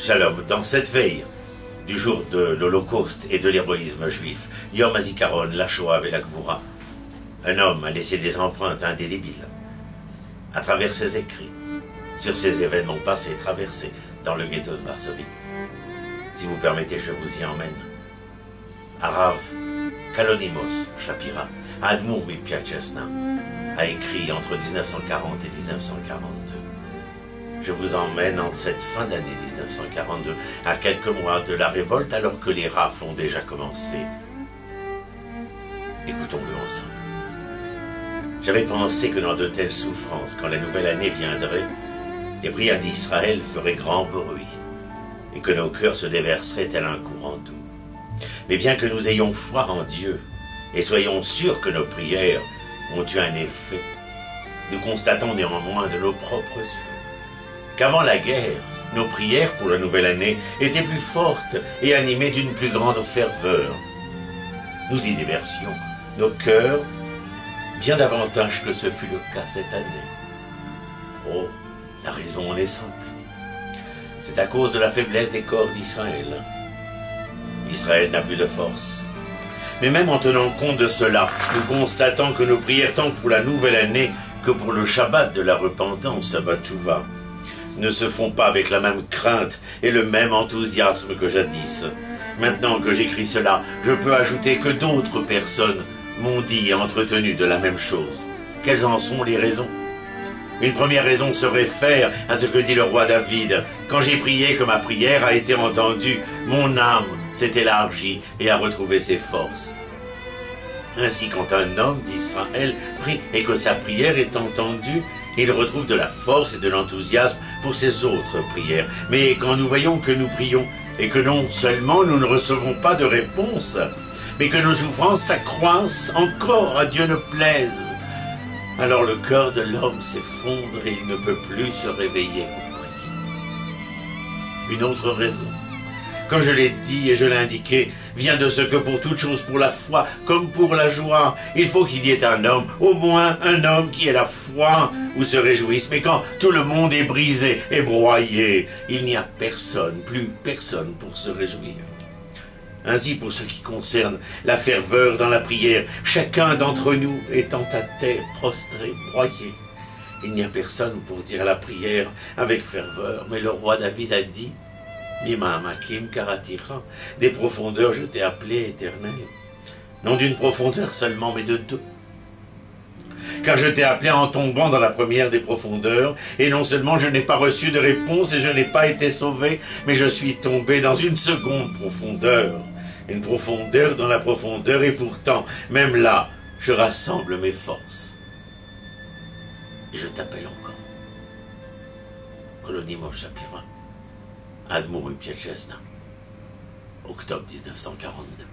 Shalom, dans cette veille du jour de l'Holocauste et de l'héroïsme juif, Yom HaZikaron, la Shoah et la Gvura, un homme a laissé des empreintes indélébiles à travers ses écrits sur ces événements passés et traversés dans le ghetto de Varsovie. Si vous permettez, je vous y emmène. Arav Kalonimos Shapira, Admour Mipiachesna, a écrit entre 1940 et 1942. Je vous emmène en cette fin d'année 1942, à quelques mois de la révolte, alors que les rafles ont déjà commencé. Écoutons-le ensemble. J'avais pensé que dans de telles souffrances, quand la nouvelle année viendrait, les prières d'Israël feraient grand bruit, et que nos cœurs se déverseraient tel un courant d'eau. Mais bien que nous ayons foi en Dieu, et soyons sûrs que nos prières ont eu un effet, nous constatons néanmoins de nos propres yeux qu'avant la guerre, nos prières pour la nouvelle année étaient plus fortes et animées d'une plus grande ferveur. Nous y déversions nos cœurs bien davantage que ce fut le cas cette année. Oh, la raison en est simple. C'est à cause de la faiblesse des corps d'Israël. Israël n'a plus de force. Mais même en tenant compte de cela, nous constatons que nos prières tant pour la nouvelle année que pour le Shabbat de la repentance, Shabbat Teshuvah, ne se font pas avec la même crainte et le même enthousiasme que jadis. Maintenant que j'écris cela, je peux ajouter que d'autres personnes m'ont dit et entretenu de la même chose. Quelles en sont les raisons? Une première raison se réfère à ce que dit le roi David. Quand j'ai prié, que ma prière a été entendue, mon âme s'est élargie et a retrouvé ses forces. Ainsi, quand un homme d'Israël prie et que sa prière est entendue, il retrouve de la force et de l'enthousiasme pour ses autres prières. Mais quand nous voyons que nous prions et que non seulement nous ne recevons pas de réponse, mais que nos souffrances s'accroissent encore, à Dieu ne plaise, alors le cœur de l'homme s'effondre et il ne peut plus se réveiller pour prier. Une autre raison, comme je l'ai dit et je l'ai indiqué, vient de ce que pour toute chose, pour la foi comme pour la joie, il faut qu'il y ait un homme, au moins un homme qui ait la foi ou se réjouisse. Mais quand tout le monde est brisé et broyé, il n'y a personne, plus personne pour se réjouir. Ainsi, pour ce qui concerne la ferveur dans la prière, chacun d'entre nous étant à terre, prostré, broyé, il n'y a personne pour dire la prière avec ferveur. Mais le roi David a dit: Mima'amakim karatira, des profondeurs je t'ai appelé, Éternel. Non d'une profondeur seulement, mais de deux. Car je t'ai appelé en tombant dans la première des profondeurs, et non seulement je n'ai pas reçu de réponse et je n'ai pas été sauvé, mais je suis tombé dans une seconde profondeur. Une profondeur dans la profondeur, et pourtant, même là, je rassemble mes forces. Et je t'appelle encore. Kalonimos Shapira, Admour Mipiachesna, octobre 1942.